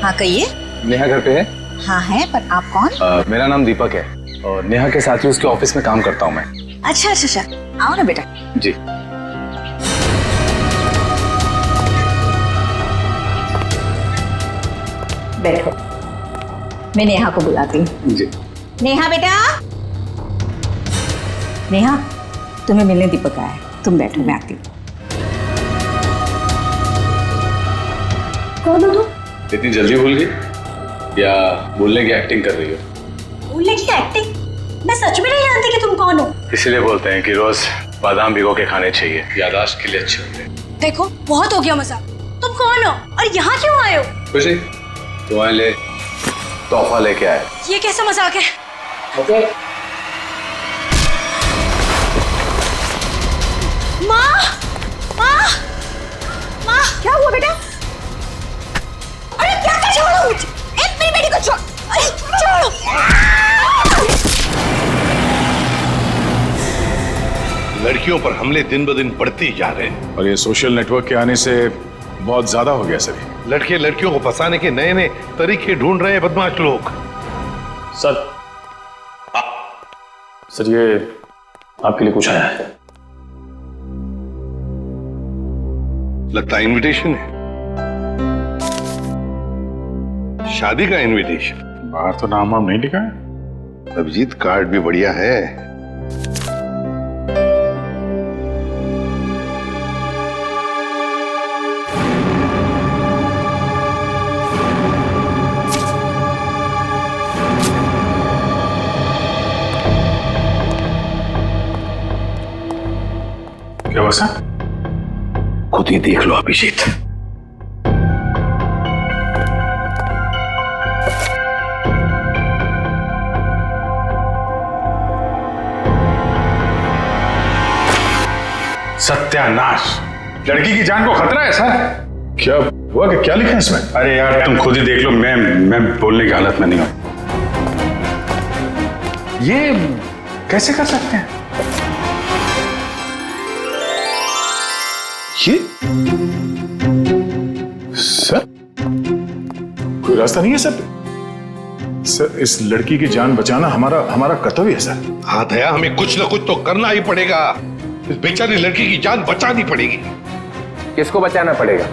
हाँ कहिए। नेहा घर पे है? हाँ है, पर आप कौन? मेरा नाम दीपक है और नेहा के साथ ही उसके ऑफिस में काम करता हूँ मैं। अच्छा अच्छा अच्छा, आओ ना बेटा। जी। बैठो, मैं नेहा को बुलाती हूँ। जी। नेहा बेटा। नेहा, तुम्हें मिलने दीपक आया है, तुम बैठो, मैं आती हूँ। कौन हो तुम? इतनी जल्दी भूल गई या बोलने की एक्टिंग कर रही हो? बोलने की एक्टिंग? मैं सच में नहीं जानती कि तुम कौन हो। इसीलिए बोलते हैं कि रोज बादाम भिगो के खाने चाहिए, याददाश्त के लिए अच्छे होते हैं। देखो बहुत हो गया मजाक। तुम कौन हो और यहाँ क्यों आए हो? खुशी, तुम्हारे लिए तोहफा लेके आए। ये कैसा मजाक है? ओके। माँ, माँ, माँ, क्या हुआ बेटा? अरे क्या कर छोड़ो मुझे, एक मेरी बेटी को छोड़, अरे छोड़ो। लड़कियों पर हमले दिन ब दिन बढ़ते ही जा रहे हैं और ये सोशल नेटवर्क के आने से बहुत ज्यादा हो गया सर। लड़के लड़कियों को फंसाने के नए नए तरीके ढूंढ रहे हैं बदमाश लोग। सर, सर ये आपके लिए कुछ आया है। लगता है इनविटेशन है, शादी का इनविटेशन। बाहर तो नाम वाम नहीं लिखा है। अभिजीत कार्ड भी बढ़िया है। क्या हुआ सर? खुद ही देख लो अभिजीत। सत्यानाश, लड़की की जान को खतरा है सर। क्या हुआ कि क्या लिखा है इसमें? अरे यार तुम खुद ही देख लो, मैं बोलने की हालत में नहीं हूं। ये कैसे कर सकते हैं? ये सर कोई रास्ता नहीं है सर? सर इस लड़की की जान बचाना हमारा कर्तव्य है सर। हाँ दया, हमें कुछ ना कुछ तो करना ही पड़ेगा। इस बेचारी लड़की की जान बचानी पड़ेगी। किसको बचाना पड़ेगा?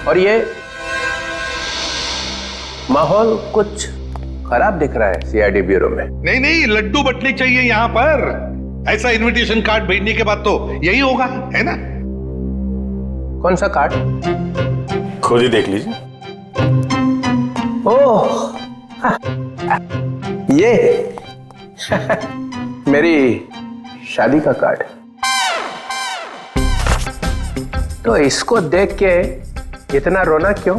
और ये माहौल कुछ खराब दिख रहा है सीआईडी ब्यूरो में। नहीं नहीं, लड्डू बटने चाहिए यहाँ पर। ऐसा इनविटेशन कार्ड भेजने के बाद तो यही होगा, है ना? कौन सा कार्ड? खुद ही देख लीजिए। ओह ये मेरी शादी का कार्ड। तो इसको देख के इतना रोना क्यों?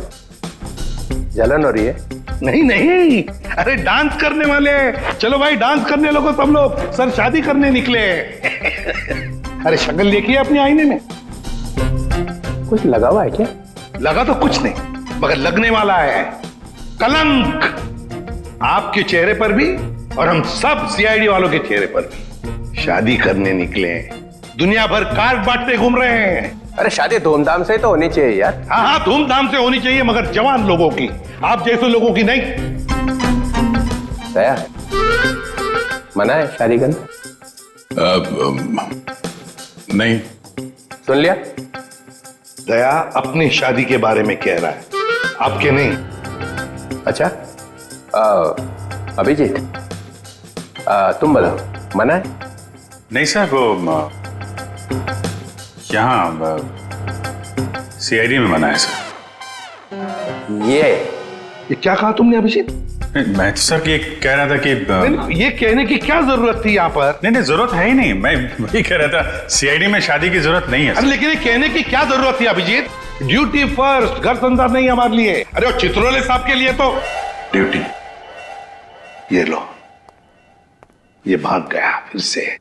जलन हो रही है? नहीं नहीं, अरे डांस करने वाले। चलो भाई डांस करने लगो तुम लोग। सर शादी करने निकले। अरे शक्ल देखिए अपने आईने में। कुछ लगा हुआ है क्या? लगा तो कुछ नहीं, मगर लगने वाला है कलंक आपके चेहरे पर भी और हम सब सीआईडी वालों के चेहरे पर भी। शादी करने निकले, दुनिया भर कार्ड बांटते घूम रहे हैं। अरे शादी धूमधाम से तो होनी चाहिए यार। हाँ हाँ, धूमधाम से होनी चाहिए, मगर जवान लोगों की, आप जैसे लोगों की नहीं। दया, मना है शादी करना? नहीं। सुन लिया? दया अपनी शादी के बारे में कह रहा है, आपके नहीं। अच्छा अभिजीत, तुम बताओ, मना है? नहीं सर, वो यहाँ सीआईडी में मना है सर। ये क्या कहा तुमने अभिजीत? मैं तो सर ये कह रहा था कि ये कहने की क्या जरूरत थी यहाँ पर? नहीं जरूरत है ही नहीं। मैं वही कह रहा था, सीआईडी में शादी की जरूरत नहीं है सर। अरे लेकिन ये कहने की क्या जरूरत थी अभिजीत? ड्यूटी फर्स्ट, घर संसार नहीं हमारे लिए। अरे और चित्रोले साहब के लिए तो ड्यूटी। ये लो, ये भाग गया फिर से।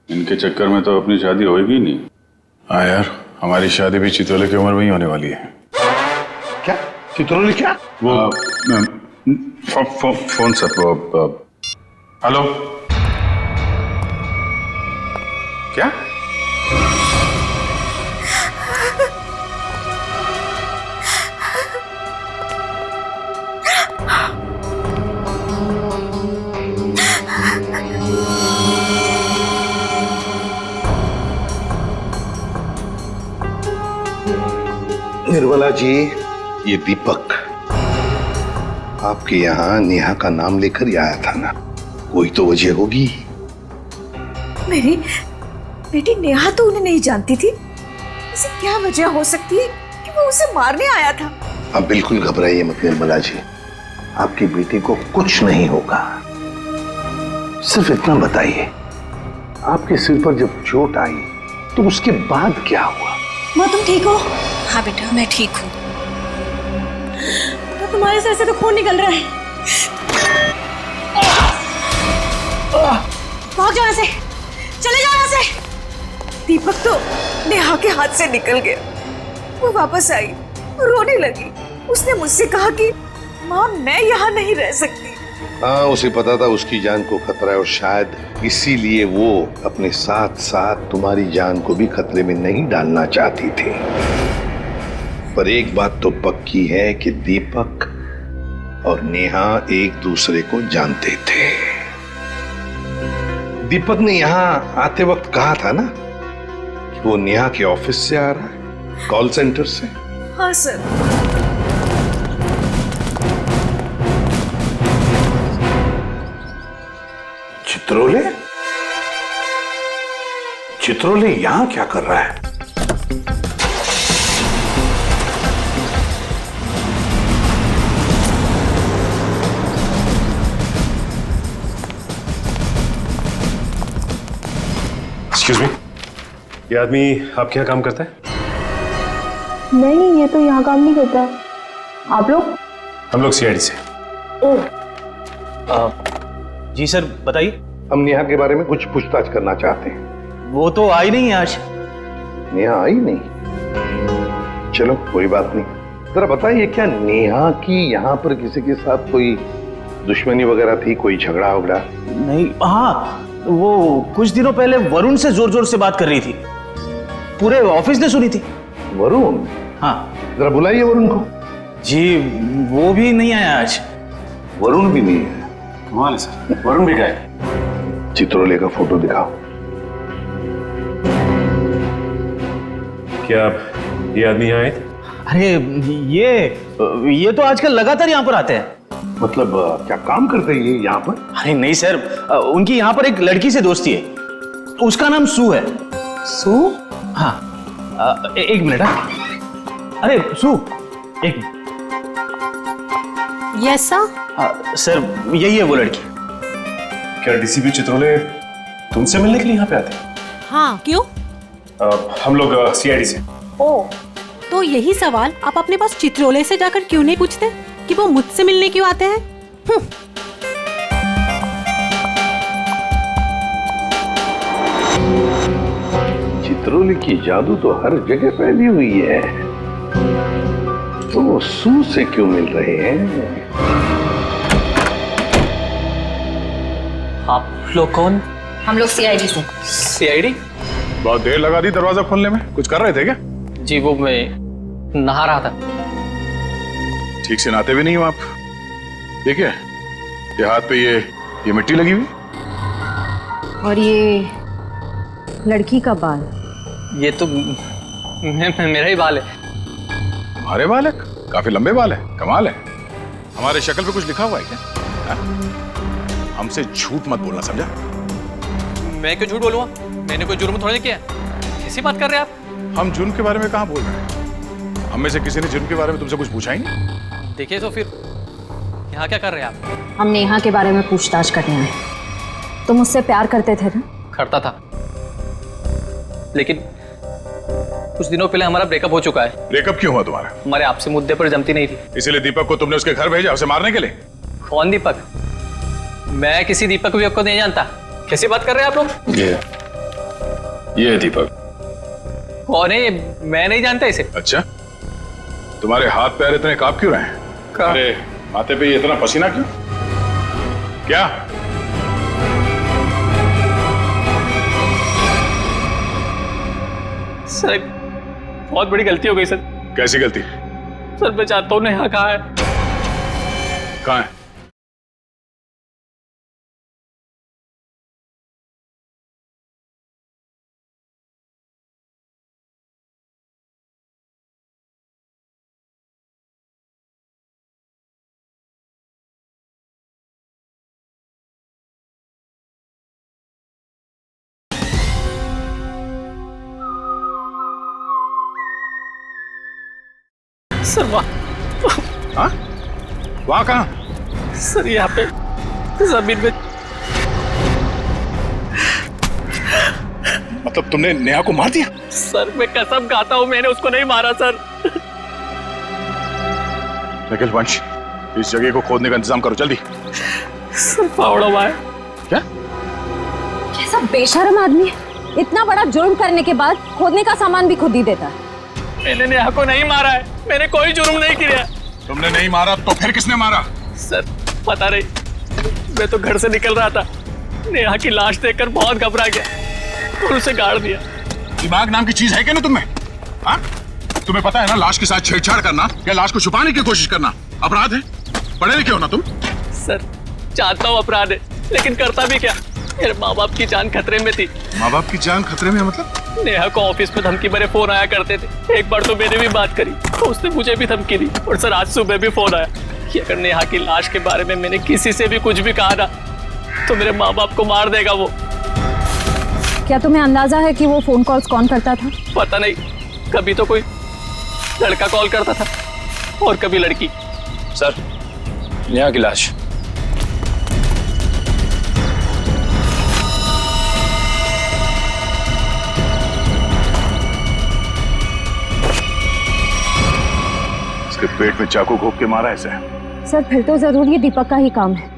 इनके चक्कर में तो अपनी शादी होगी नहीं। हाँ यार, हमारी शादी भी चितौले की उम्र में ही होने वाली है। क्या चित्रोले? क्या वो फोन सर, वो हेलो, क्या निर्मला जी, ये दीपक आपके यहाँ नेहा का नाम लेकर ही आया था ना, कोई तो वजह होगी। मेरी बेटी नेहा तो उन्हें नहीं जानती थी, ऐसी क्या वजह हो सकती है कि वो उसे मारने आया था? आप बिल्कुल घबराइए मत निर्मला जी, आपकी बेटी को कुछ नहीं होगा। सिर्फ इतना बताइए, आपके सिर पर जब चोट आई तो उसके बाद क्या हुआ? माँ तुम ठीक हो? हाँ बेटा मैं ठीक हूँ। तो तुम्हारे सर से तो खून निकल रहा है। भाग जाओ यहाँ से, चले जाओ यहाँ से। दीपक तो नेहा के हाथ से निकल गया। वो वापस आई और रोने लगी। उसने मुझसे कहा कि माँ मैं यहाँ नहीं रह सकती। हाँ, उसे पता था उसकी जान को खतरा है और शायद इसीलिए वो अपने साथ साथ तुम्हारी जान को भी खतरे में नहीं डालना चाहती थी। पर एक बात तो पक्की है कि दीपक और नेहा एक दूसरे को जानते थे। दीपक ने यहाँ आते वक्त कहा था ना कि वो नेहा के ऑफिस से आ रहा है, कॉल सेंटर से। हाँ सर। चित्रोले? चित्रोले यहां क्या कर रहा है? एक्सक्यूज मी, ये आदमी आपके यहाँ काम करता है? नहीं, ये तो यहाँ काम नहीं करता। आप लोग? हम लोग सीआईडी से। जी सर बताइए। हम नेहा के बारे में कुछ पूछताछ करना चाहते हैं। वो तो आई नहीं है आज। नेहा आई नहीं? चलो कोई बात नहीं। जरा बताइए, क्या नेहा की यहाँ पर किसी के साथ कोई दुश्मनी वगैरह थी, कोई झगड़ा वगड़ा? नहीं, हाँ वो कुछ दिनों पहले वरुण से जोर जोर से बात कर रही थी, पूरे ऑफिस ने सुनी थी। वरुण? हाँ। जरा बुलाइए वरुण को। जी वो भी नहीं आया आज। वरुण भी नहीं है? कमाल है सर, वरुण भी गए। चित्रोले का फोटो दिखाओ। क्या ये आदमी यहाँ आए थे? अरे ये तो आजकल लगातार यहाँ पर आते हैं। मतलब क्या काम करते हैं ये यहाँ पर? अरे नहीं सर, उनकी यहाँ पर एक लड़की से दोस्ती है, उसका नाम सू है। सू? हाँ एक मिनट। अरे सू, एक मिनट। Yes sir. सर यही है वो लड़की। क्या डीसीपी चित्रोले तुमसे मिलने के लिए यहाँ पे आते हैं? हाँ क्यों? हम लोग सीआईडी से। ओ तो यही सवाल आप अपने पास चित्रोले से जाकर क्यों नहीं पूछते कि वो मुझसे मिलने क्यों आते हैं? चित्रोले की जादू तो हर जगह फैली हुई है, तो वो सू से क्यों मिल रहे हैं? आप लोग कौन? हम लोग सीआईडी से। सीआईडी? बहुत देर लगा दी दरवाजा खोलने में, कुछ कर रहे थे क्या? जी वो मैं नहा रहा था। ठीक से नहाते भी नहीं हो आप। देखिए ये हाथ पे ये मिट्टी लगी हुई। और ये लड़की का बाल? ये तो मेरा ही बाल है। तुम्हारे बाल है? काफी लंबे बाल है, कमाल है। हमारे शक्ल पे कुछ लिखा हुआ है क्या? हा? हमसे झूठ मत बोलना, समझा? मैं क्यों झूठ बोलूंगा? मैंने कोई जुर्म थोड़ी किया। कैसी बात कर रहे हैं आप? हम जुर्म के बारे में कहाँ बोल रहे हैं? हम में से किसी ने जुर्म के बारे में तुमसे कुछ पूछा ही नहीं। देखिए तो फिर यहाँ क्या कर रहे हैं आप? हम नेहा के बारे में पूछताछ करने आए। तुम मुझसे प्यार करते थे ना? करता था, लेकिन कुछ दिनों पहले हमारा ब्रेकअप हो चुका है। ब्रेकअप क्यों हुआ तुम्हारा? हमारे आपसे मुद्दे पर जमती नहीं थी। इसीलिए दीपक को तुमने उसके घर भेजा उसे मारने के लिए? कौन दीपक? मैं किसी दीपक विपक को नहीं जानता। कैसी बात कर रहे हैं आप लोग? ये है दीपक। कौन है ये? मैं नहीं जानता इसे। अच्छा, तुम्हारे हाथ पैर इतने कांप क्यों रहे हैं? अरे माथे पे ये इतना पसीना क्यों? क्या? सर बहुत बड़ी गलती हो गई सर। कैसी गलती? सर मैं चाहता हूँ नेहा कहाँ है? कहाँ है? सर हाँ? वहां कहाँ? सर यहाँ पे जमीन में। मतलब तुमने नेहा को मार दिया? सर मैं कसम खाता हूँ मैंने उसको नहीं मारा सर। निखिल, वंश, इस जगह को खोदने का इंतजाम करो जल्दी। सर फावड़ा हुआ है। क्या? कैसा बेशर्म आदमी है, इतना बड़ा जुर्म करने के बाद खोदने का सामान भी खुद ही देता है। मैंने नेहा को नहीं मारा है, मैंने कोई जुर्म नहीं किया। तुमने नहीं मारा तो फिर किसने मारा? सर पता नहीं, मैं तो घर से निकल रहा था, नेहा की लाश देखकर बहुत घबरा गया और उसे गाड़ दिया। दिमाग नाम की चीज है क्या ना तुम्हें? हाँ? तुम्हें पता है ना, लाश के साथ छेड़छाड़ करना या लाश को छुपाने की कोशिश करना अपराध है। पढ़े लिखे हो ना तुम? सर जानता हूँ अपराध है, लेकिन करता भी क्या, मेरे माँ बाप की जान खतरे में थी। माँ बाप की जान खतरे में मतलब? नेहा को ऑफिस में धमकी भरे फोन आया करते थे। एक बार तो मैंने भी बात करी तो उसने मुझे भी धमकी दी। और सर आज सुबह भी फोन आया कि अगर नेहा की लाश के बारे में मैंने किसी से भी कुछ भी कहा ना तो मेरे माँ बाप को मार देगा वो। क्या तुम्हें अंदाजा है कि वो फोन कॉल्स कौन करता था? पता नहीं, कभी तो कोई लड़का कॉल करता था और कभी लड़की। सर, नेहा की लाश। इसके पेट में चाकू घोंप के मारा है इसे। सर फिर तो जरूर ये दीपक का ही काम है,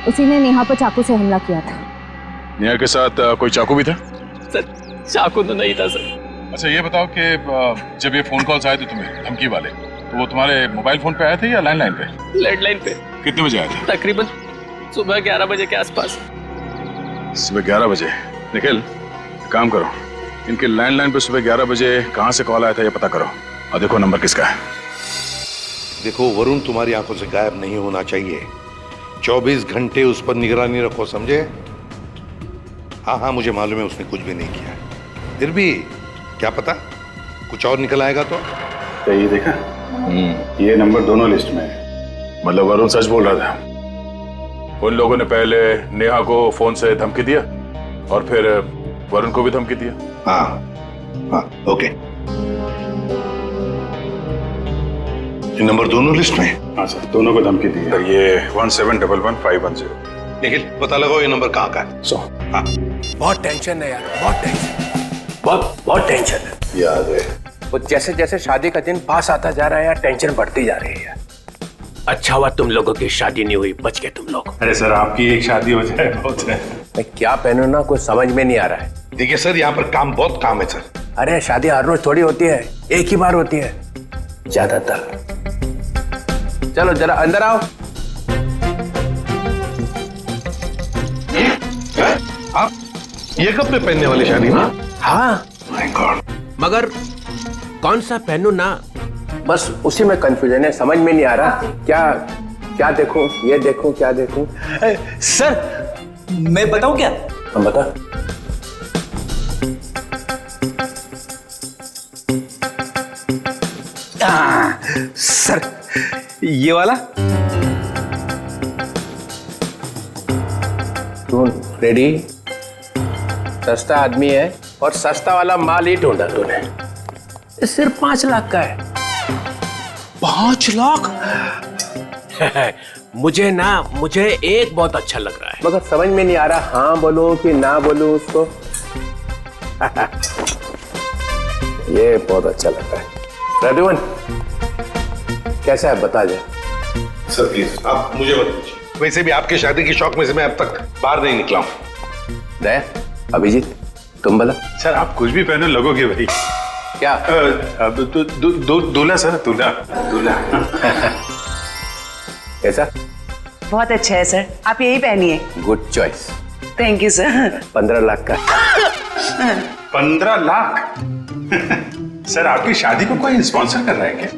उसी ने नेहा पर चाकू से हमला किया था। नेहा के साथ कोई चाकू भी था? सर चाकू तो नहीं था सर। अच्छा ये बताओ कि जब ये फोन कॉल्स आए थे तुम्हें धमकी वाले, तो वो तुम्हारे मोबाइल फोन पे आए थे या लैंडलाइन पे? लैंडलाइन पे। कितने बजे आए थे? तकरीबन सुबह 11 बजे के आसपास। सुबह 11 बजे। निखिल, काम करो, इनके लैंडलाइन पे सुबह 11 बजे कहाँ से कॉल आया था ये पता करो और देखो नंबर किसका है। देखो, वरुण तुम्हारी आंखों से गायब नहीं होना चाहिए। 24 घंटे उस पर निगरानी रखो, समझे? हाँ हाँ, मुझे मालूम है उसने कुछ भी नहीं किया, फिर भी क्या पता कुछ और निकल आएगा तो। ये देखा, ये नंबर दोनों लिस्ट में है। मतलब वरुण सच बोल रहा था। उन लोगों ने पहले नेहा को फोन से धमकी दिया और फिर वरुण को भी धमकी दिया। हाँ हाँ, ओके। ये नंबर दोनों लिस्ट में है? हाँ सर, दोनों को धमकी दी है। ये 17111510। निखिल, पता लगाओ ये नंबर कहाँ का है। हाँ। बहुत टेंशन है यार, बहुत टेंशन, बहुत टेंशन है। याद है, वो जैसे जैसे शादी का दिन पास आता जा रहा है यार, टेंशन बढ़ती जा रही है यार। अच्छा हुआ तुम लोगों की शादी नहीं हुई, बच गए तुम लोग। अरे सर, आपकी एक शादी हो जाए बहुत है। मैं क्या पहनूं ना, कुछ समझ में नहीं आ रहा है। देखिए सर, यहाँ पर बहुत काम है सर। अरे शादी हर रोज थोड़ी होती है, एक ही बार होती है ज्यादातर। चलो जरा अंदर आओ। आप ये कपड़े पहनने वाली शादी में? हाँ, माय गॉड। मगर कौन सा पहनूं ना, बस उसी में कंफ्यूजन है, समझ में नहीं आ रहा क्या देखूं, ये देखूं, क्या देखूं। सर मैं बताऊं क्या? हम बता। सर ये वाला। तू रेडी? सस्ता आदमी है और सस्ता वाला माल ही ढूंढा तूने। ये सिर्फ 5 लाख का है। 5 लाख? मुझे एक बहुत अच्छा लग रहा है, मगर समझ में नहीं आ रहा हाँ बोलूं कि ना बोलूं उसको। ये बहुत अच्छा लग रहा है। प्रद्युमन कैसा है बता जा। सर प्लीज आप मुझे मत पूछिए, वैसे भी आपके शादी की शौक में से मैं अब तक बाहर नहीं निकला हूँ। दया, अभिजीत तुम बोला। सर आप कुछ भी पहने लगोगे भाई। क्या? दूल्हा सर, दूल्हा। कैसा? बहुत अच्छा है सर, आप यही पहनिए। Good choice. Thank you sir. 15 lakh का। 15 लाख? सर आपकी शादी को कोई स्पॉन्सर कर रहा है क्या?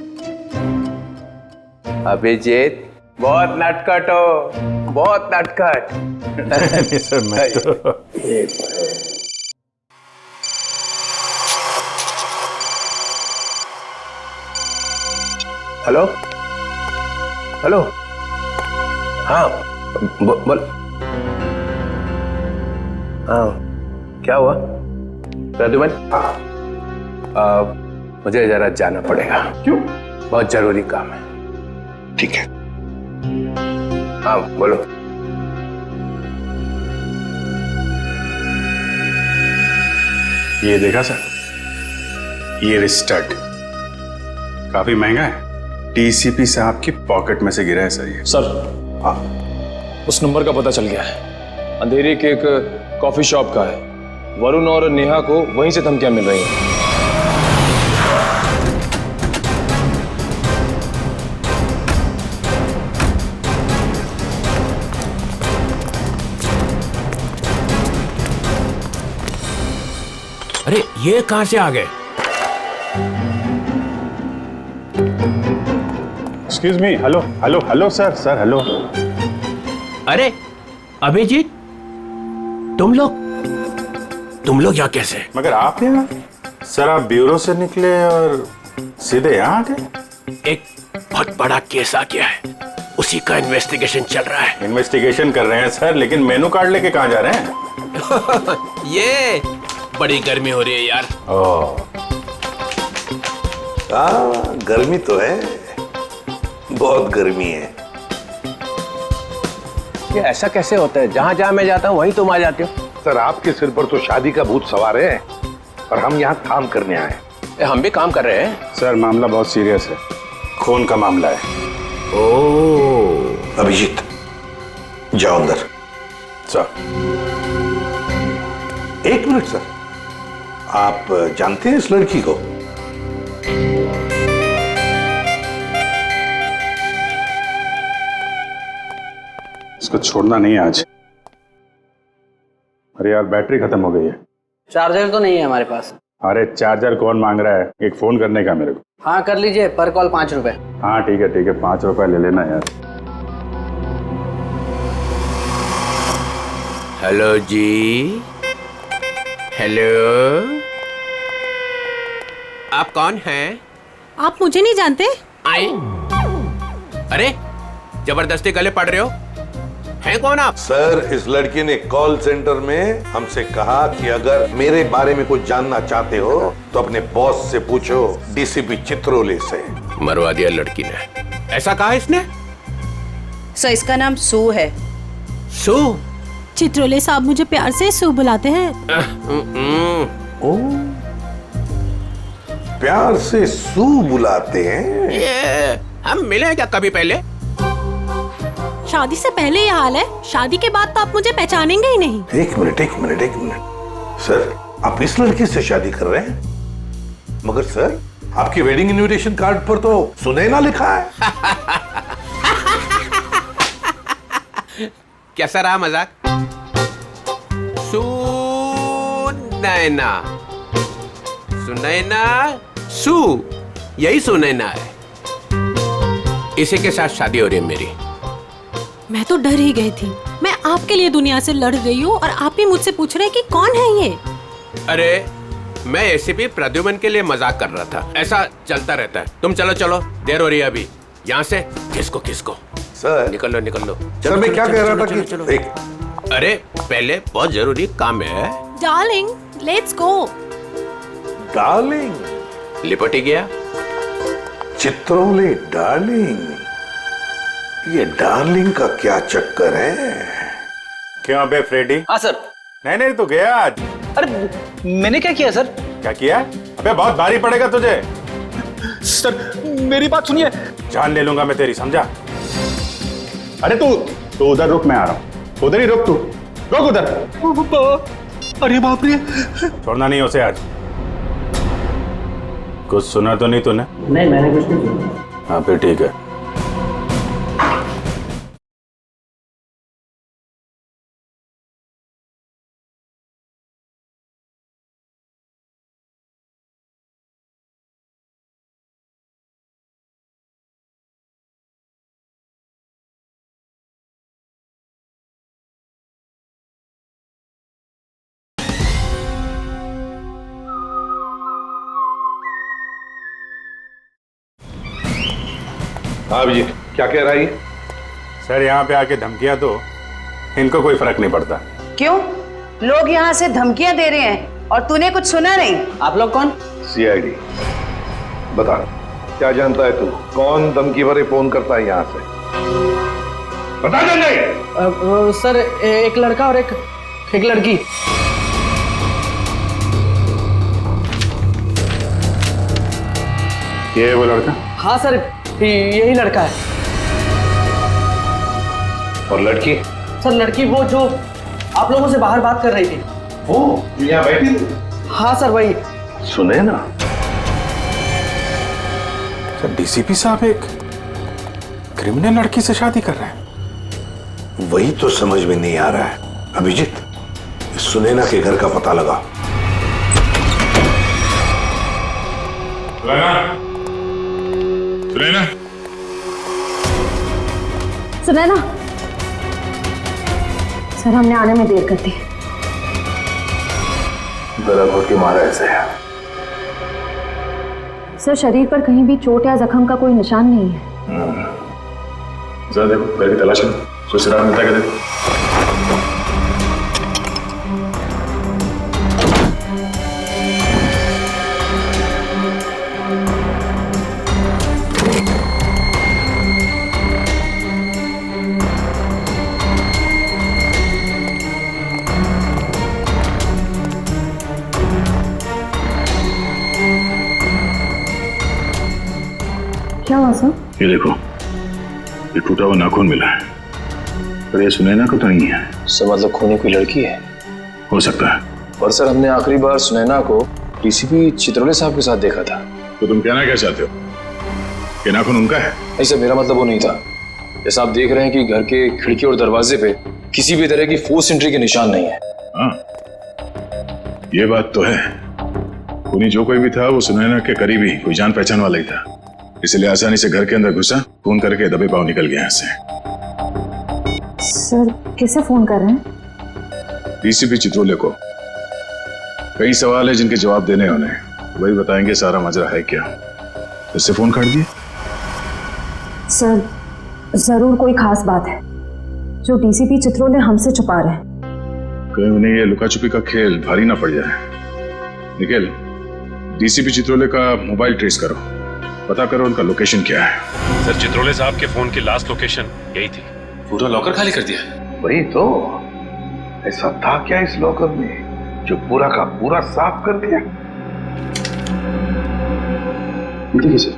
अभिजीत बहुत नटखट हो, बहुत नटखट। सर मैं तो हेलो हेलो, हाँ बोल। हाँ क्या हुआ प्रद्युमन? मुझे जरा जाना पड़ेगा। क्यों? बहुत जरूरी काम है। ठीक है। हाँ बोलो। ये देखा सर, ये स्टड काफी महंगा है। टीसीपी साहब की पॉकेट में से गिरा है सर ये। सर उस नंबर का पता चल गया है, अंधेरी के एक कॉफी शॉप का है। वरुण और नेहा को वहीं से धमकियां मिल रही हैं। अरे ये कहां से आ गए? Excuse me, hello hello hello sir, sir hello. अरे अभिजीत, तुम लोग यहाँ कैसे? मगर आप यहाँ? सर आप ब्यूरो से निकले और सीधे यहाँ आ गए? एक बहुत बड़ा केस आ गया है, उसी का इन्वेस्टिगेशन चल रहा है। इन्वेस्टिगेशन कर रहे हैं सर, लेकिन मेनू कार्ड लेके कहाँ जा रहे हैं? ये बड़ी गर्मी हो रही है यार। गर्मी तो है, बहुत गर्मी है। ये ऐसा कैसे होता है? जहाँ जहाँ मैं जाता हूँ वहीं तुम आ जाते हो। सर आपके सिर पर तो शादी का भूत सवार है और हम यहाँ काम करने आए हैं। हम भी काम कर रहे हैं। सर मामला बहुत सीरियस है, खून का मामला है। ओह अभिजीत जाओ अंदर। सर एक मिनट सर, आप जानते हैं इस लड़की को? इसको छोड़ना नहीं है आज। अरे यार बैटरी खत्म हो गई है। चार्जर तो नहीं है हमारे पास। अरे चार्जर कौन मांग रहा है, एक फोन करने का मेरे को। हाँ कर लीजिए, पर कॉल 5 रुपए। हाँ ठीक है 5 रुपए ले लेना यार। हेलो जी, हेलो, आप कौन हैं? आप मुझे नहीं जानते? आए? अरे जबरदस्ती गले पड़ रहे हो, हैं कौन आप? सर इस लड़की ने कॉल सेंटर में हमसे कहा कि अगर मेरे बारे में कुछ जानना चाहते हो तो अपने बॉस से पूछो, डीसीपी चित्रोले से। मरवा दिया लड़की ने। ऐसा कहा इसने? सर इसका नाम सू है। सू? चित्रोले साहब मुझे प्यार से सू बुलाते हैं। ओ, प्यार से सू बुलाते हैं? ये हम मिले क्या कभी पहले? शादी से पहले ये हाल है, शादी के बाद तो आप मुझे पहचानेंगे ही नहीं। एक मिनट सर, आप इस लड़की से शादी कर रहे हैं? मगर सर आपकी वेडिंग इनविटेशन कार्ड पर तो सुनैना लिखा है। कैसा रहा मजाक? सुनैना सू, यही सुनैना है। इसी के साथ शादी हो रही है मेरी। मैं तो डर ही गई थी। मैं आपके लिए दुनिया से लड़ रही हूँ और आप ही मुझसे पूछ रहे हैं कि कौन है ये? अरे मैं एसीपी प्रद्युमन के लिए मजाक कर रहा था। ऐसा चलता रहता है। तुम चलो चलो, देर हो रही है अभी। यहाँ से किसको सर निकल लो। सर मैं क्या कह रहा था कि चलो। एक अरे पहले बहुत जरूरी काम है। Darling let's go. डार्लिंग लिपट ही गया। चित्रोले डार्लिंग, ये डार्लिंग का क्या चक्कर है? क्यों बे फ्रेडी? हाँ सर। नहीं तो गया आज। अरे मैंने क्या किया सर? क्या किया? अबे बहुत भारी पड़ेगा तुझे। सर मेरी बात सुनिए। जान ले लूंगा मैं तेरी, समझा? अरे तू उधर रुक, मैं आ रहा हूँ। उधर ही रुक, तू रुक उधर। अरे बाप रे। छोड़ना नहीं उसे आज। कुछ सुना तो नहीं तूने? नहीं मैंने कुछ नहीं सुना। हाँ फिर ठीक है। हाँ अभिजीत क्या कह रहा है? सर यहाँ पे आके धमकियां दो, इनको कोई फर्क नहीं पड़ता। क्यों? लोग यहाँ से धमकियां दे रहे हैं और तूने कुछ सुना नहीं? आप लोग कौन? सीआईडी। बता। क्या जानता है तू कौन धमकी भरे फोन करता है यहाँ से? बता नहीं। सर एक लड़का और एक लड़की। ये है वो लड़का? हाँ सर, यही लड़का है। और लड़की? सर लड़की वो जो आप लोगों से बाहर बात कर रही थी। वो यहाँ बैठी थी? हाँ सर वही। सुने ना, सर डीसीपी साहब एक क्रिमिनल लड़की से शादी कर रहे हैं। वही तो समझ में नहीं आ रहा है। अभिजीत, सुनैना के घर का पता लगा। सुनैना, सुनैना, सर हमने आने में देर कर दी। गला घोट के मारा ऐसे है। सर शरीर पर कहीं भी चोट या जख्म का कोई निशान नहीं है। जरा देखो, घर की तलाश करो, कोई सुराग मिलता है क्या देखो। क्या हुआ सर? ये देखो, ये टूटा हुआ नाखून मिला है, पर ये सुनैना को तो नहीं है। सर मतलब खूनी कोई लड़की है? हो सकता है। पर सर हमने आखिरी बार सुनैना को डीसीपी चित्रोले साहब के साथ देखा था। तो तुम कहना क्या चाहते हो? ये नाखून उनका है? नहीं सर, मेरा मतलब वो नहीं था। जैसा आप देख रहे हैं कि घर के खिड़की और दरवाजे पे किसी भी तरह की फोर्स एंट्री के निशान नहीं है। हाँ, ये बात तो है। खूनी जो कोई भी था वो सुनैना के करीबी कोई जान पहचान वाला ही था, इसलिए आसानी से घर के अंदर घुसा, फोन करके दबे पांव निकल गया यहाँ से। सर किसे फोन कर रहे हैं? डीसीपी चित्रोले को। कई सवाल है जिनके जवाब देने होने, वही बताएंगे सारा मजरा है क्या। उससे फोन काट दिए? सर जरूर कोई खास बात है जो डीसीपी चित्रोले हमसे छुपा रहे हैं। कहीं उन्हें ये लुका छुपी का खेल भारी ना पड़ जाए। निखिल, डीसीपी चित्रोले का मोबाइल ट्रेस करो, पता करो उनका लोकेशन क्या है। सर चित्रोले साहब के फोन की लास्ट लोकेशन यही थी। पूरा लॉकर खाली कर दिया? वही तो, ऐसा था क्या इस लॉकर में जो पूरा का पूरा साफ कर दिया? देखिए सर,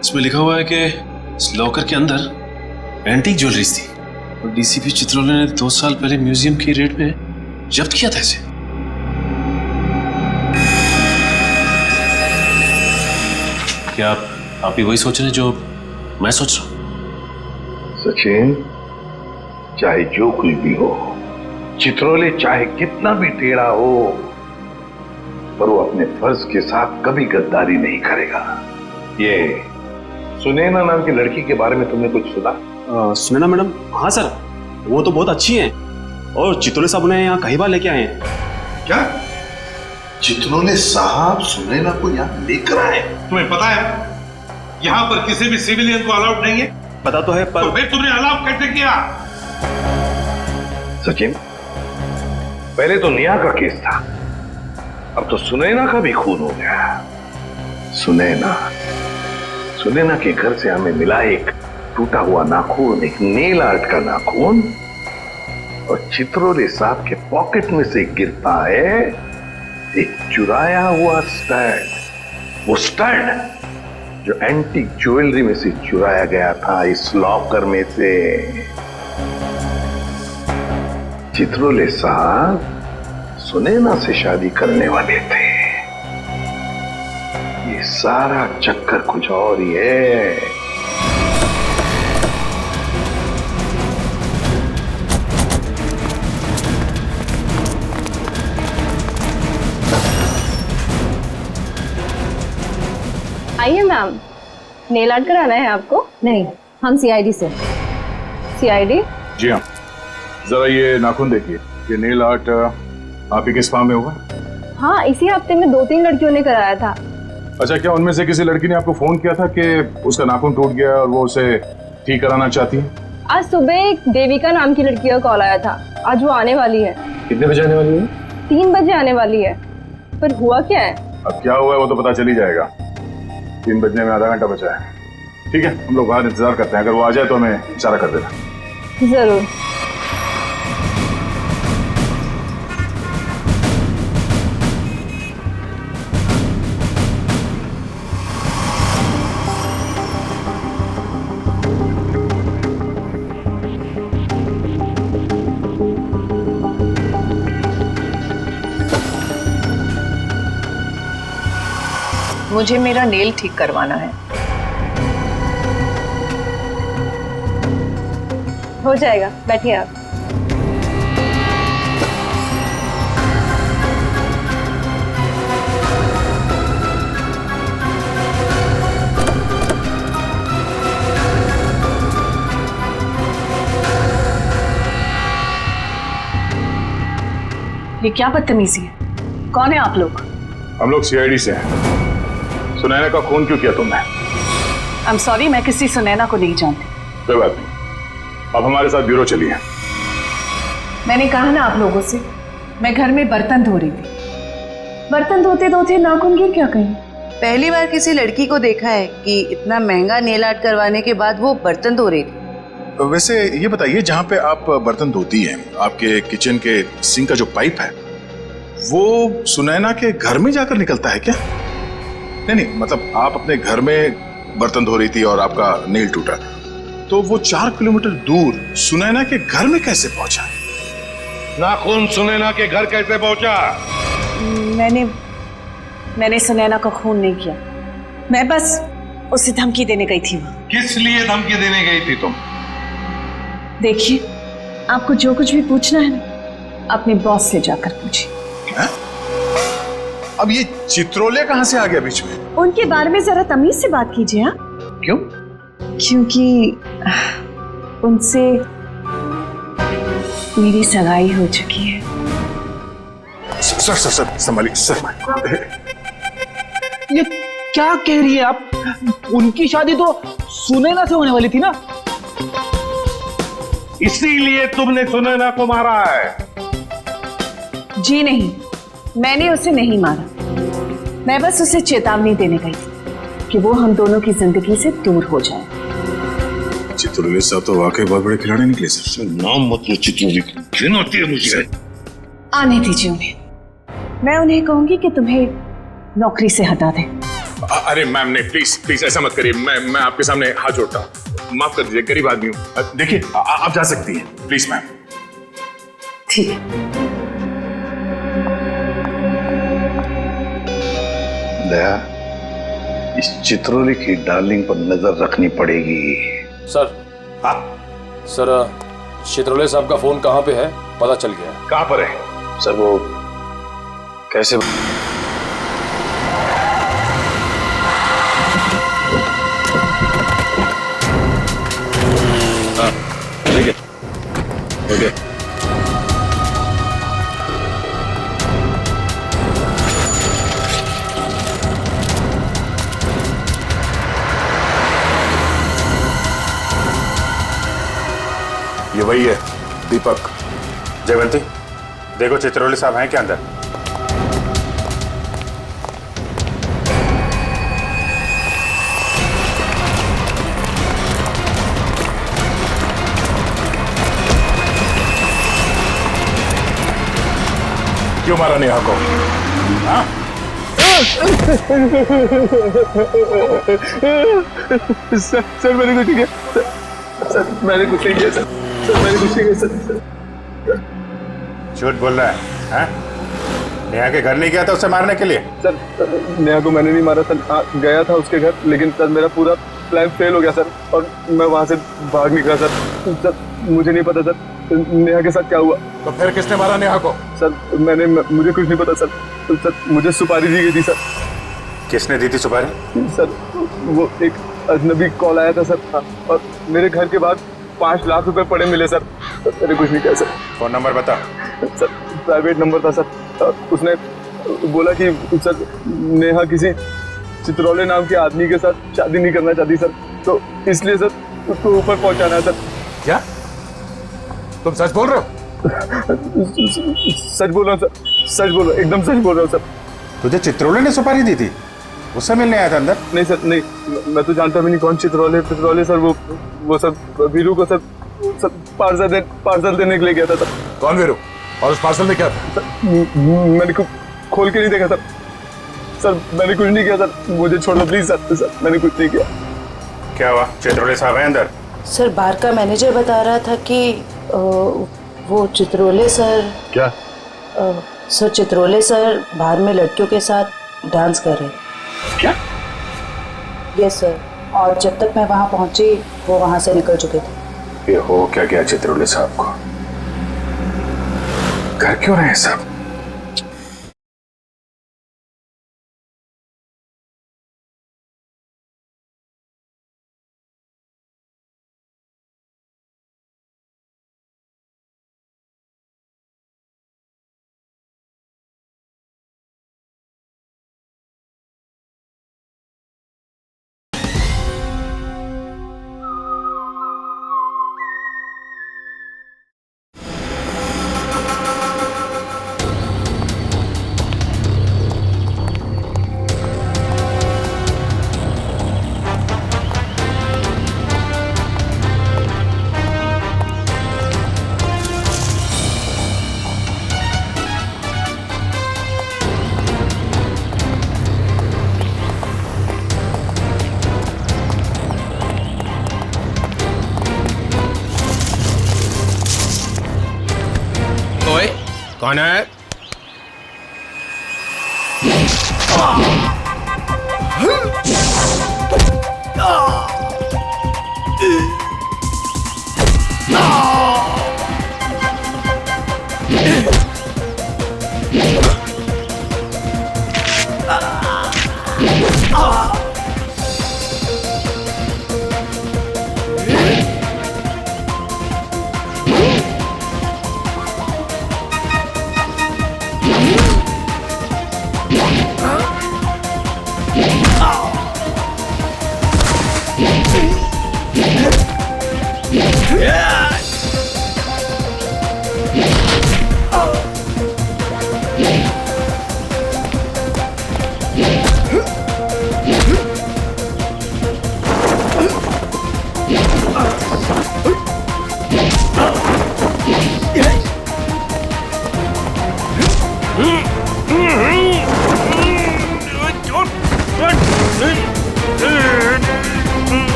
इसमें लिखा हुआ है कि इस लॉकर के अंदर एंटीक ज्वेलरीज थी और डीसीपी चित्रोले ने 2 साल पहले म्यूजियम की रेड में जब्त किया था इसे। क्या आप ही वही सोच रहे हैं जो मैं सोच रहा हूं? सचिन, चाहे जो कुछ भी हो, चित्रोले चाहे कितना भी टेढ़ा हो, पर वो अपने फर्ज के साथ कभी गद्दारी नहीं करेगा। ये सुनैना नाम की लड़की के बारे में तुमने कुछ सुना? सुनैना मैडम? हाँ सर, वो तो बहुत अच्छी हैं और चित्रोले साहब उन्हें यहाँ कई बार लेके आए हैं। क्या चित्रोले साहब सुनैना को यहाँ लेकर आए? तुम्हें पता है यहाँ पर किसी भी सिविलियन को अलाउड नहीं है? पता तो है, पर तो फिर तुमने अलाउ कैसे किया? सचिन, पहले तो नेहा का केस था, अब तो सुनैना का भी खून हो गया। सुनैना के घर से हमें मिला एक टूटा हुआ नाखून, एक नेल आर्ट का नाखून, और चित्रोले साहब के पॉकेट में से गिरता है एक चुराया हुआ स्टड। वो स्टड जो एंटीक ज्वेलरी में से चुराया गया था इस लॉकर में से। चित्रोले साहब सुनैना से शादी करने वाले थे। ये सारा चक्कर कुछ और ही है। आइए मैम, नेल आर्ट कराना है आपको? नहीं, हम सीआईडी से। सीआईडी? जी हाँ, जरा ये नाखून देखिए, ये नेल आर्ट आप ही के स्पा में होगा? हाँ, इसी हफ्ते में 2-3 लड़कियों ने कराया था। अच्छा, क्या उनमें से किसी लड़की ने आपको फोन किया था कि उसका नाखून टूट गया और वो उसे ठीक कराना चाहती है? आज सुबह एक देविका नाम की लड़की का कॉल आया था, आज वो आने वाली है। कितने बजे आने वाली है? 3 बजे आने वाली है। पर हुआ क्या है? अब क्या हुआ है वो तो पता चल ही जाएगा। 3 बजने में आधा घंटा बचा है। ठीक है, हम लोग बाहर इंतजार करते हैं, अगर वो आ जाए तो हमें इशारा कर देना। जरूर। मुझे मेरा नेल ठीक करवाना है। हो जाएगा, बैठिए आप। ये क्या बदतमीजी है? कौन है आप लोग? हम लोग सीआईडी से हैं। सुनैना का खून क्यों किया तुमने? आई एम सॉरी, मैं किसी सुनैना को नहीं जानती। कोई बात नहीं, अब हमारे साथ ब्यूरो चलिए। मैंने कहा ना आप लोगों से, मैं घर में बर्तन धो रही थी। बर्तन धोते धोते नाखून गिर क्या कहीं? पहली बार किसी लड़की को देखा है कि इतना महंगा नेल आर्ट करवाने के बाद वो बर्तन धो रही थी। वैसे ये बताइए, जहाँ पे आप बर्तन धोती हैं, आपके किचन के सिंक का जो पाइप है वो सुनैना के घर में जाकर निकलता है क्या? नहीं, मतलब आप अपने घर में बर्तन धो रही थी और आपका नेल टूटा, तो वो 4 किलोमीटर दूर सुनैना के घर में कैसे पहुंचा? नाखून सुनैना के घर कैसे पहुंचा? मैंने सुनैना का खून नहीं किया। मैं बस उसे धमकी देने गई थी वहां। किस लिए धमकी देने गई थी तुम? देखिए, आपको जो कुछ भी पूछना है ना, अपने बॉस से जाकर पूछिए। अब ये चित्रोले कहाँ से आ गया बीच में? उनके बारे में जरा तमीज से बात कीजिए। हाँ, क्यों? क्योंकि उनसे मेरी सगाई हो चुकी है। सर संभालिए सर। ये क्या कह रही है आप? उनकी शादी तो सुनैना से होने वाली थी ना? इसीलिए तुमने सुनैना को मारा है? जी नहीं, मैंने उसे नहीं मारा। मैं बस उसे चेतावनी देने गई थी कि वो हम दोनों की जिंदगी से दूर हो जाए। चित्रोले साहब तो वाकई बहुत बड़े खिलाड़ी निकले सर। नाम मत लो चित्रोले, घिन होती है मुझे। आने दीजिए उन्हें, मैं उन्हें कहूंगी कि तुम्हें नौकरी से हटा दें। अरे मैम नहीं, प्लीज ऐसा मत करिए। मैं आपके सामने हाथ जोड़ता हूँ, माफ कर दीजिए, गरीब आदमी हूँ। देखिए आप जा सकती हैं, प्लीज मैम। ठीक है। दया, इस चित्रोले की डार्लिंग पर नजर रखनी पड़ेगी। सर, सर चित्रोले साहब का फोन कहाँ पे है पता चल गया। कहाँ पर है? सर वो कैसे? ठीक है, ओके। ये वही है, दीपक। जयवंती, देखो चित्रोले साहब हैं क्या अंदर? क्यों मारा नेहा को? हाँ? सर मैंने कुछ नहीं किया। सर मैंने कुछ नहीं किया। सर मैंने कुछ नहीं किया। सर झूठ बोल रहा है? हाँ? नेहा के घर नहीं गया था उसे मारने के लिए? सर नेहा को मैंने नहीं मारा सर। गया था उसके घर, लेकिन सर मेरा पूरा प्लान फेल हो गया सर, और मैं वहां से भाग निकला सर। सर मुझे नहीं पता सर नेहा के साथ क्या हुआ। तो फिर किसने मारा नेहा को? सर मुझे कुछ नहीं पता सर। सर मुझे सुपारी दी गई थी सर। किसने दी थी सुपारी? सर वो एक अजनबी कॉल आया था सर, और मेरे घर के बाहर 5 लाख रुपए पड़े मिले सर। मैंने कुछ नहीं किया सर। फोन नंबर बता। सर प्राइवेट नंबर था सर। उसने बोला कि सर नेहा किसी चित्रोले नाम के आदमी के साथ शादी नहीं करना चाहती सर, तो इसलिए सर उसको ऊपर पहुंचाना है सर। क्या तुम सच बोल रहे हो? सच बोल रहा हूँ सर, सच बोल रहा हूँ, एकदम सच बोल रहा हूँ सर। तुझे चित्रोले ने सुपारी दी थी? उससे मिलने आया था अंदर? नहीं सर, नहीं, मैं तो जानता भी नहीं कौन चित्रोले सर, वो सब वीरू को सब पार्सल देने के लिए गया था सर। कौन वीरू? और उस पार्सल में क्या था? मैंने खोल के नहीं देखा सर, मैंने कुछ नहीं किया सर, मुझे छोड़ दो प्लीज सर, मैंने कुछ नहीं किया। क्या हुआ? चित्रोले साहब हैं अंदर? सर बार का मैनेजर बता रहा था कि वो चित्रोले सर। क्या? सर चित्रोले सर बाहर में लड़कियों के साथ डांस कर रहे हैं। क्या? यस सर, और जब तक मैं वहां पहुंची वो वहां से निकल चुके थे। ये हो क्या गया चित्रोले साहब को? कर क्यों रहे हैं सब? कौन है?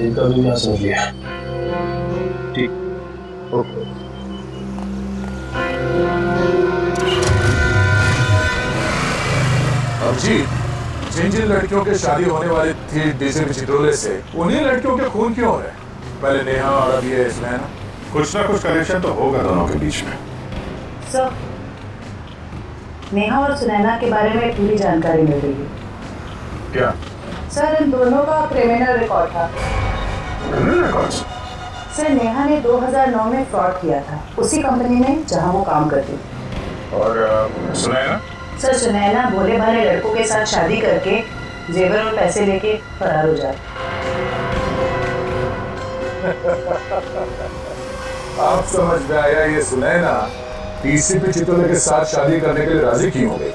इनका भी मैं समझ लिया। ठीक, ओके। अभिजीत, जिन लड़कियों की शादी होने वाली थी डीसीपी चित्रोले से, उन्हीं लड़कियों के खून क्यों हो रहे? पहले नेहा और अब ये सुनैना। कुछ ना कुछ कनेक्शन तो होगा दोनों के बीच में। सर नेहा और सुनैना के बारे में पूरी जानकारी मिल रही है। क्या? सर इन दोनों का क्रिमिनल रिकॉर्ड था। Criminal record? सर नेहा ने 2009 में फ्रॉड किया था उसी कंपनी में जहां वो काम करती थी। और सुनैना? सर सुनैना भोले भाले लड़कों के साथ शादी करके जेवर और पैसे लेके फरार हो जाती। आप समझ में आया ये सुनैना डीसीपी चित्रोले के साथ शादी करने के लिए राजी क्यों हो गई?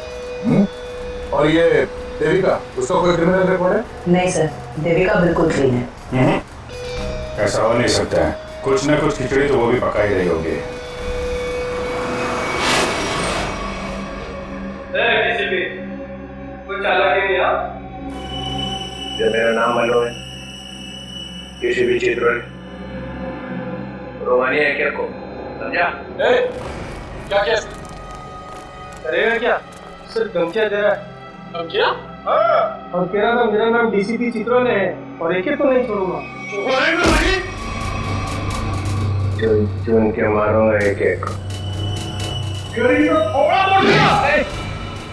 और ये देविका, उसका कोई क्रिमिनल रिकॉर्ड है? नहीं सर, देविका बिल्कुल क्लीन है। ऐसा हो नहीं सकता है, कुछ ना कुछ खिचड़ी तो वो भी पका ही रही होगी। जब मेरा नाम मनो है, किसी भी चित्रोले, रोमानी है क्या को? समझा? क्या करेगा क्या? सिर्फ धमकियां दे रहा है। धमकियां? हाँ, और कह रहा था मेरा नाम डीसीपी चित्रोले है और एक तो नहीं छोड़ूंगा। चुन के मारूंगा एक एक।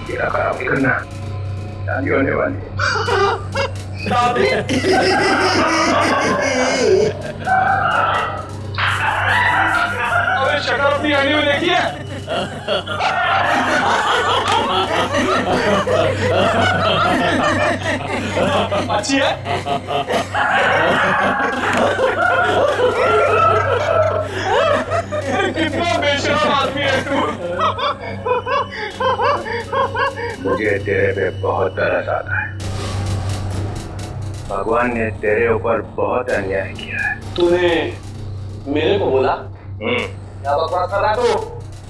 तेरा खराब नहीं करना, शादी होने वाली है। शादी? अबे असली आदमी में देखी है? अच्छी है? कितना बेशरम आदमी है तू। मुझे तेरे पे बहुत तरस आता है। भगवान ने तेरे ऊपर बहुत अन्याय किया है। तूने मेरे को बोला? क्या बकवास कर रहा तू?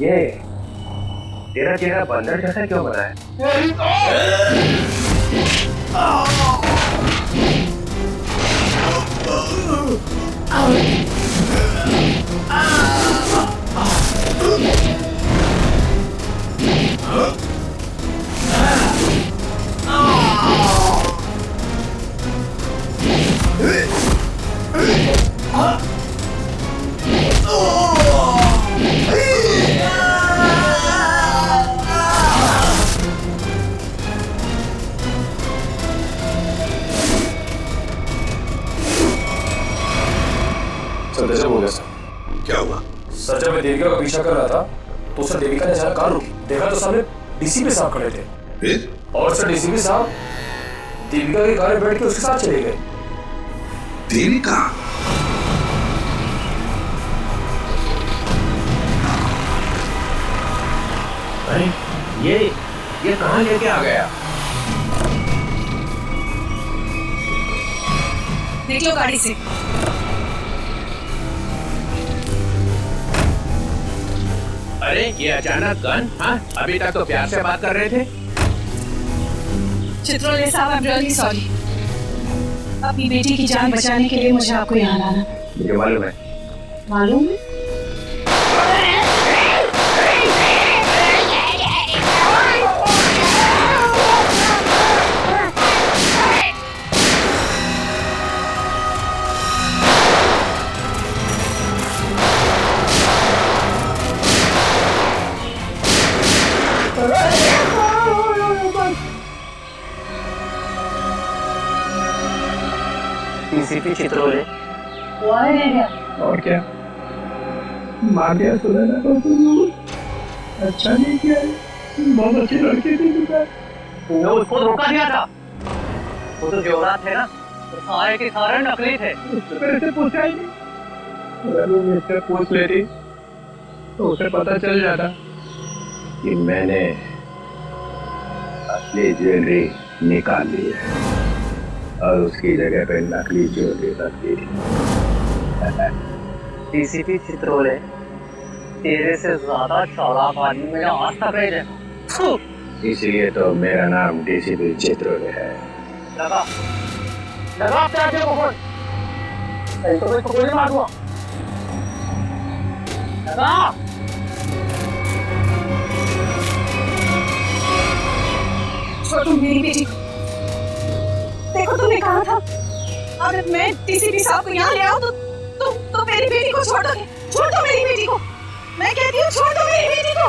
ये तेरा चेहरा बंदर जैसा क्यों बना है? सर हो गया सर। क्या हुआ? सर जब मैं देविका का पीछा कर रहा था तो सर देविका ने अचानक कार रोकी। देखा तो सामने डीसीपी साहब खड़े थे। फिर? और सर डीसीपी साहब देविका की कार में बैठ के उसके साथ चले गए। देविका? अरे ये कहाँ लेके आ गया? देख लो गाड़ी से। अरे ये अचानक गन? हाँ, अभी तक तो प्यार से बात कर रहे थे। चित्रोले साहब, आई एम रियली सॉरी। अपनी बेटी की जान बचाने के लिए मुझे आपको यहाँ लाना। मुझे मालूम है। मालूम है? डीसीपी चित्रोले। और क्या मार दिया सुनैना को? अच्छा नहीं किया, बहुत अच्छी लड़की थी। तुमने उसको धोखा दिया था। वो तो जोरात थे ना, तो सारे के सारे नकली थे। मेरे से पूछा ही नहीं। अगर वो मुझसे पूछ लेती तो उसे पता चल जाता कि मैंने असली ज्वेलरी निकाल ली है और उसकी जगह पे नकली ज्वेलरी रख दी। डीसीपी चित्रोले, तेरे से ज्यादा चालाक आदमी मैंने आज तक नहीं देखा। इसलिए तो मेरा नाम डीसीपी चित्रोले है। लगा अपने आदमी को फोन, नहीं तो मैं इसको गोली मार दूंगा। लगा। छोटू मेरी बेटी को देखो, तुमने कहा था अगर मैं डीसीपी साहब को यहाँ ले आऊं तो मेरी बेटी को छोड़ दोगे। छोड़ दो मेरी बेटी को, मैं कहती हूँ छोड़ दो मेरी बेटी को।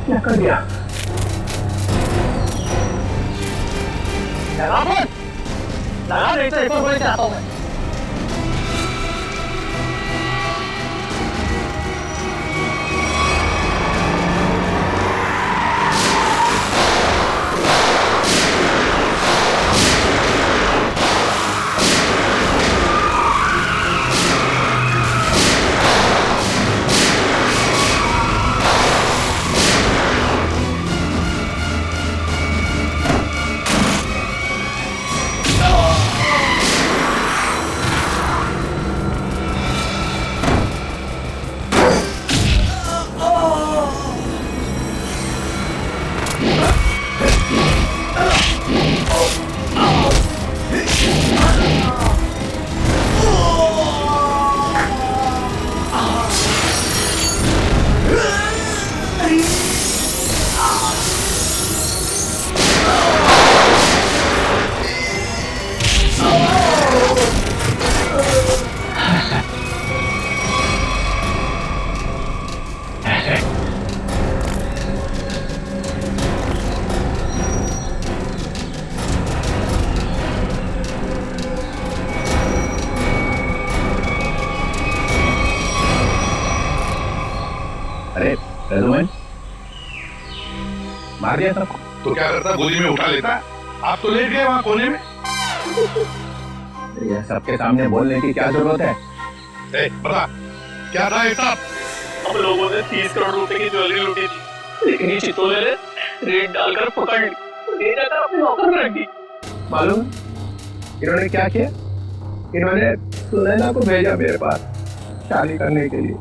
क्या कर दिया? लगा फोन, लगा नहीं तो एक और गोली चलाता हूँ मैं। अरे रजुमन, मार दिया सबको तो क्या करता, गोली में उठा लेता? आप तो लेट गए वहां कोने में। ये सबके सामने बोलने की क्या जरूरत है? बता क्या था ये सब? हम लोगों ने 30 करोड़ रुपए की ज्वेलरी लूटी थी, लेकिन ये चित्रोले ने रेड डालकर पकड़ ली, ले जाकर अपने लॉकर में रख दी। मालूम इन्होंने क्या किया? इन्होंने सुनैना को भेजा मेरे पास शादी करने के लिए,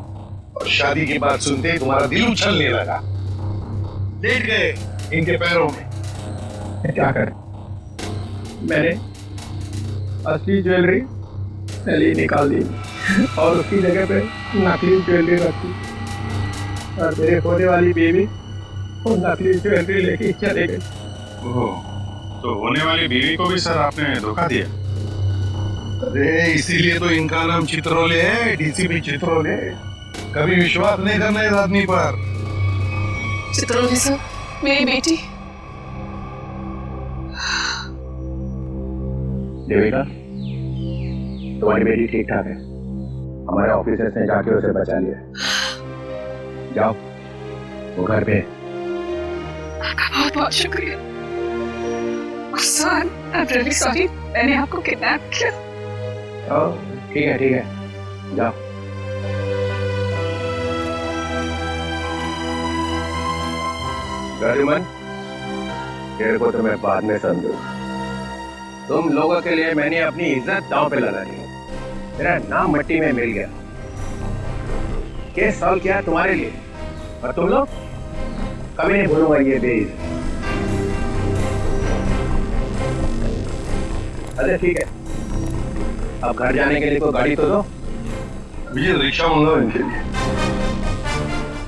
और शादी की बात सुनते ही तुम्हारा दिल उछलने लगा, लेट गए इनके पैरों में। क्या करें, मैंने असली ज्वेलरी नली निकाल दी और उसकी जगह पे नकली ज्वेलरी रखी, और मेरे होने वाली बीवी वो नकली ज्वेलरी लेके चले गई। तो होने वाली बीवी को भी सर आपने धोखा दिया? अरे इसीलिए तो इनका नाम चित्रोले है, डीसीपी चित्रोले। कभी विश्वास नहीं करना इस आदमी पर। चित्रोले सर, मेरी बेटी। देविका, तुम्हारी बेटी ठीक ठाक है, हमारे ऑफिसर्स ने जाके उसे बचा लिया। जाओ वो घर पे। बहुत बहुत शुक्रिया sir, I am really sorry, मैंने आपको किडनैप किया। ठीक है, जाओ। गरुमन, तेरे को तो मैं बाद में समझूंगा। तुम लोगों के लिए मैंने अपनी इज्जत दांव पे लगा दी, मेरा नाम मिट्टी में मिल गया। केस सॉल्व किया तुम्हारे लिए, और तुम लोग कभी नहीं भूलूंगा ये बेइज्जत। अरे ठीक है, अब घर जाने के लिए कोई गाड़ी तो दो। मुझे रिक्शा मंगाओ इनके लिए।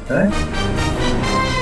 हैं?